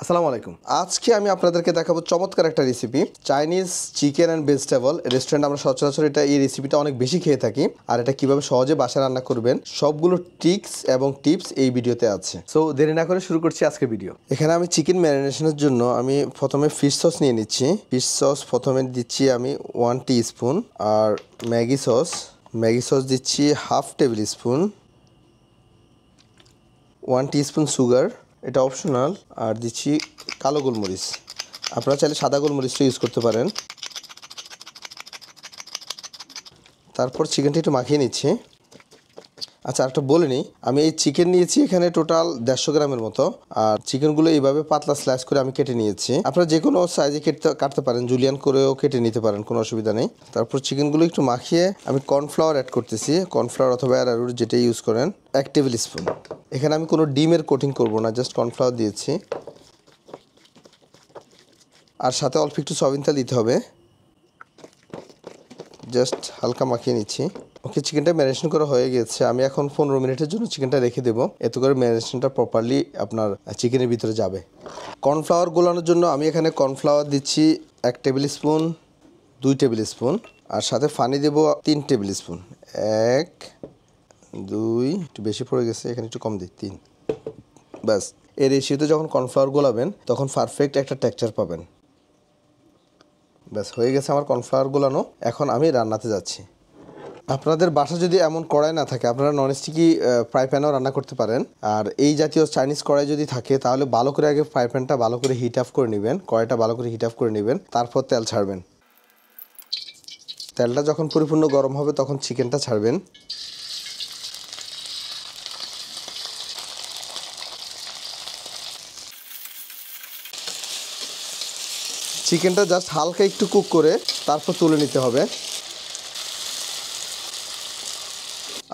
আসসালামু আলাইকুম। আজকে আমি আপনাদেরকে দেখাবো চমৎকার একটা recipe, Chinese chicken and vegetable. Restaurant আমরা সচরাচর এই রেসিপিটা অনেক বেশি খেয়ে থাকি, আর এটা কিভাবে সহজে বাসায় রান্না করবেন সবগুলো ট্রিক্স এবং টিপস এই ভিডিওতে আছে। সো দেরি না করে শুরু করছি আজকের ভিডিও। এখানে আমি চিকেন ম্যারিনেশনের জন্য আমি প্রথমে ফিশ সস নিয়ে নিচ্ছি। ফিশ সস প্রথমে দিচ্ছি আমি 1 টিস্পুন, আর ম্যাগি সস দিচ্ছি half table spoon, 1 teaspoon sugar, এটা অপশনাল, আর দিচ্ছি কালো গোলমরিচ। আপনারা চাইলে সাদা গোলমরিচটা ইউজ করতে পারেন। তারপর চিকেনটা একটু মাখিয়ে নিচ্ছি। আচ্ছা, একটা বলে নিই, আমি এই চিকেন নিয়েছি এখানে টোটাল 150 গ্রামের মতো, আর চিকেনগুলো এইভাবে পাতলা স্লাইস করে আমি কেটে নিয়েছি। আপনারা যে কোনো সাইজে কাটতে পারেন, জুলিয়ান করেও কেটে নিতে পারেন, কোনো অসুবিধা নেই। তারপর চিকেনগুলো একটু মাখিয়ে আমি কর্নফ্লাওয়ার অ্যাড করতেছি। কর্নফ্লাওয়ার অথবা অ্যারারুট যেটা ইউজ করেন, 1 টেবিল স্পুন। এখানে আমি কোনো ডিমের কোটিং করব না, জাস্ট কর্নফ্লাওয়ার দিয়েছি। আর সাথে অল্প একটু সয়াবিন তেল দিতে হবে, জাস্ট হালকা মাখিয়ে নিচ্ছি। ওকে, চিকেনটা ম্যারিনেশন করা হয়ে গেছে। আমি এখন 15 মিনিটের জন্য চিকেনটা রেখে দেবো, এতে করে ম্যারিনেশনটা প্রপারলি আপনার চিকেনের ভিতরে যাবে। কর্নফ্লাওয়ার গোলানোর জন্য আমি এখানে কর্নফ্লাওয়ার দিচ্ছি 1 টেবিল স্পুন, 2 টেবিল স্পুন, আর সাথে পানি দেবো 3 টেবিল স্পুন। 1 2, একটু বেশি পড়ে গেছে, এখানে একটু কম দিই, 3। ব্যাস, এই রেশিওতে যখন কর্নফ্লাওয়ার গোলাবেন তখন পারফেক্ট একটা টেক্সচার পাবেন। ব্যাস, হয়ে গেছে আমার কর্নফ্লাওয়ার গোলানো। এখন আমি রান্নাতে যাচ্ছি। আপনাদের বাসা যদি এমন কড়াই না থাকে, আপনারা ননস্টিকি ফ্রাই প্যানেও রান্না করতে পারেন। আর এই জাতীয় চাইনিজ কড়াই যদি থাকে, তাহলে ভালো করে আগে ফ্রাই প্যানটা ভালো করে হিট আপ করে নেবেন, কড়াইটা ভালো করে হিট আপ করে নেবেন, তারপর তেল ছাড়বেন। তেলটা যখন পরিপূর্ণ গরম হবে তখন চিকেনটা ছাড়বেন। চিকেনটা জাস্ট হালকা একটু কুক করে তারপর তুলে নিতে হবে।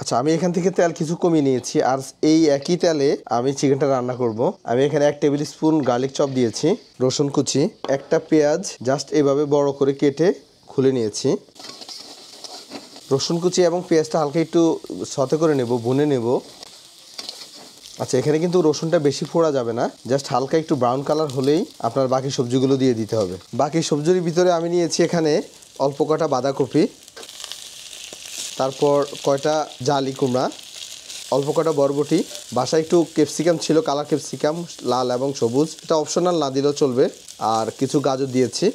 আচ্ছা, আমি এখান থেকে তেল কিছু কমিয়ে নিয়েছি, আর এই একই তেলে আমি চিকেনটা রান্না করব। আমি এখানে 1 টেবিল স্পুন গার্লিক চপ দিয়েছি, রসুন কুচি, একটা পেঁয়াজ জাস্ট এভাবে বড় করে কেটে খুলে নিয়েছি। রসুন কুচি এবং পেঁয়াজটা হালকা একটু সতে করে নেব, ভুনে নেব। আচ্ছা, এখানে কিন্তু রসুনটা বেশি ফোড়া যাবে না, জাস্ট হালকা একটু ব্রাউন কালার হলেই আপনার বাকি সবজিগুলো দিয়ে দিতে হবে। বাকি সবজির ভিতরে আমি নিয়েছি এখানে অল্প কটা বাঁধাকপি, তারপর কয়টা জালি কুমড়া, অল্প কটা বরবটি, বাসায় একটু ক্যাপসিকাম ছিল, কালার ক্যাপসিকাম, লাল এবং সবুজ, এটা অপশনাল, না দিলেও চলবে। আর কিছু গাজর দিয়েছি।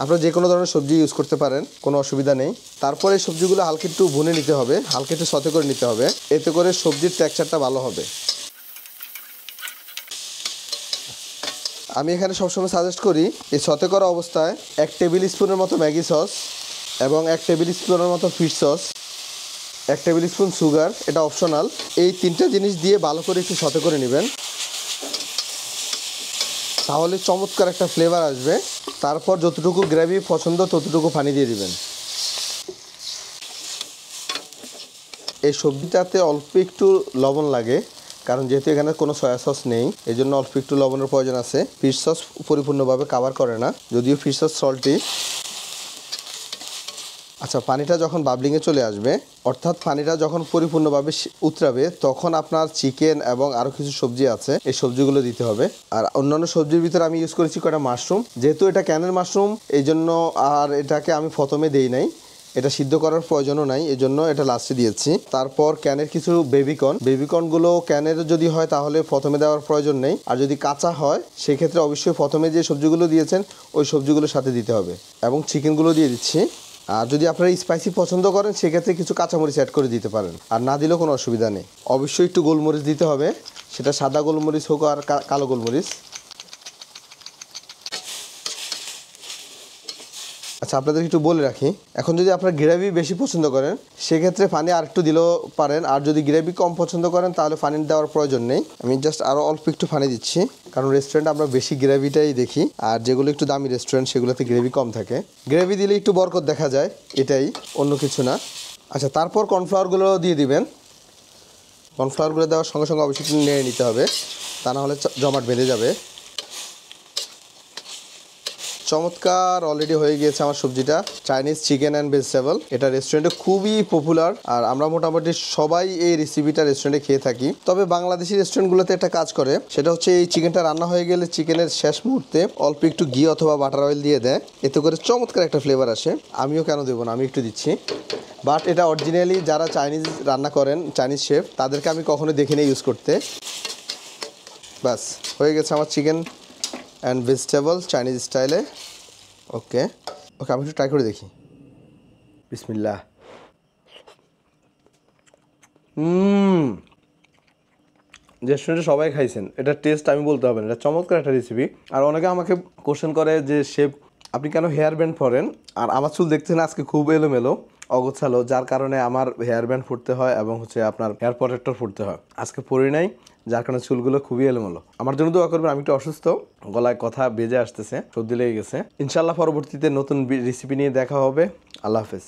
আপনারা যে কোনো ধরনের সবজি ইউজ করতে পারেন, কোনো অসুবিধা নেই। তারপরে এই সবজিগুলো হালকা একটু ভুনে নিতে হবে, হালকা একটু সতে করে নিতে হবে, এতে করে সবজির টেক্সচারটা ভালো হবে। আমি এখানে সবসময় সাজেস্ট করি এই সতে করা অবস্থায় 1 টেবিল স্পুনের মতো ম্যাগি সস এবং 1 টেবিল স্পুনের মতো fish sauce, 1 table spoon sugar, এটা অপশনাল। এই 3টা জিনিস দিয়ে ভালো করে একটু সতে করে নেবেন, তাহলে চমৎকার একটা ফ্লেভার আসবে। তারপর যতটুকু গ্রেভি পছন্দ ততটুকু পানি দিয়ে দিবেন। এই সবজিটাতে অল্প একটু লবণ লাগে, কারণ যেহেতু এখানে কোনো সয়া সস নেই, এই জন্য অল্প একটু লবণের প্রয়োজন আছে। ফিশ সস পরিপূর্ণভাবে কাভার করে না, যদিও ফিশ সস সল্টি। আচ্ছা, পানিটা যখন বাবলিংয়ে চলে আসবে, অর্থাৎ পানিটা যখন পরিপূর্ণভাবে উতরাবে, তখন আপনার চিকেন এবং আরও কিছু সবজি আছে, এই সবজিগুলো দিতে হবে। আর অন্যান্য সবজির ভিতরে আমি ইউজ করেছি কয়টা মাশরুম, যেহেতু এটা ক্যানের মাশরুম এই জন্য, আর এটাকে আমি প্রথমে দেই নাই, এটা সিদ্ধ করার প্রয়োজনও নাই, এই জন্য এটা লাস্টে দিয়েছি। তারপর ক্যানের কিছু বেবিকর্নগুলো ক্যানের যদি হয় তাহলে প্রথমে দেওয়ার প্রয়োজন নেই, আর যদি কাঁচা হয় সেক্ষেত্রে অবশ্যই প্রথমে যে সবজিগুলো দিয়েছেন ওই সবজিগুলোর সাথে দিতে হবে। এবং চিকেনগুলো দিয়ে দিচ্ছি। আর যদি আপনারা স্পাইসি পছন্দ করেন সেক্ষেত্রে কিছু কাঁচামরিচ অ্যাড করে দিতে পারেন, আর না দিলেও কোনো অসুবিধা নেই। অবশ্যই একটু গোলমরিচ দিতে হবে, সেটা সাদা গোলমরিচ হোক আর কালো গোলমরিচ। আচ্ছা, আপনাদের একটু বলে রাখি, এখন যদি আপনারা গ্রেভি বেশি পছন্দ করেন সেক্ষেত্রে পানি আর একটু দিলেও পারেন, আর যদি গ্রেভি কম পছন্দ করেন তাহলে পানি দেওয়ার প্রয়োজন নেই। আমি জাস্ট আরও অল্প একটু পানি দিচ্ছি, কারণ রেস্টুরেন্টে আমরা বেশি গ্রেভিটাই দেখি, আর যেগুলো একটু দামি রেস্টুরেন্ট সেগুলোতে গ্রেভি কম থাকে। গ্রেভি দিলে একটু বরকত দেখা যায়, এটাই, অন্য কিছু না। আচ্ছা, তারপর কর্নফ্লাওয়ারগুলো দিয়ে দিবেন। কর্নফ্লাওয়ারগুলো দেওয়ার সঙ্গে সঙ্গে অবশ্যই নেড়ে নিতে হবে, তা না হলে জমাট বেঁধে যাবে। চমৎকার অলরেডি হয়ে গিয়েছে আমার সবজিটা, চাইনিজ চিকেন অ্যান্ড ভেজিটেবল। এটা রেস্টুরেন্টে খুবই পপুলার, আর আমরা মোটামুটি সবাই এই রেসিপিটা রেস্টুরেন্টে খেয়ে থাকি। তবে বাংলাদেশি রেস্টুরেন্টগুলোতে একটা কাজ করে, সেটা হচ্ছে এই চিকেনটা রান্না হয়ে গেলে চিকেনের শেষ মুহূর্তে অল্প একটু ঘি অথবা বাটার অয়েল দিয়ে দেয়, এতে করে চমৎকার একটা ফ্লেভার আসে। আমিও কেন দেবো না, আমি একটু দিচ্ছি। বাট এটা অরিজিনালি যারা চাইনিজ রান্না করেন, চাইনিজ শেফ, তাদেরকে আমি কখনো দেখিনি ইউজ করতে। বাস হয়ে গেছে আমার চিকেন অ্যান্ড ভেজিটেবল চাইনিজ স্টাইলে। ওকে ওকে, আমি একটু ট্রাই করে দেখি। বিসমিল্লাহ। রেস্টুরেন্টে সবাই খাইছেন, এটা টেস্ট আমি বলতে হবে না, এটা চমৎকার একটা রেসিপি। আর অনেকে আমাকে কোশ্চেন করে যে শেফ আপনি কেন হেয়ার ব্যান্ড পরেন, আর আমার চুল দেখছেন আজকে খুব এলোমেলো অগোছালো, যার কারণে আমার হেয়ার ব্যান্ড ফুটতে হয় এবং হচ্ছে আপনার হেয়ার প্রোটেক্টর ফুটতে হয়। আজকে পরি নাই, যার কারণে চুলগুলো খুবই এলোমেলো। আমার জন্য দোয়া করবেন, আমি একটু অসুস্থ, গলায় কথা বেজে আসতেছে, সর্দি লেগে গেছে। ইনশাল্লাহ পরবর্তীতে নতুন রেসিপি নিয়ে দেখা হবে। আল্লাহ হাফেজ।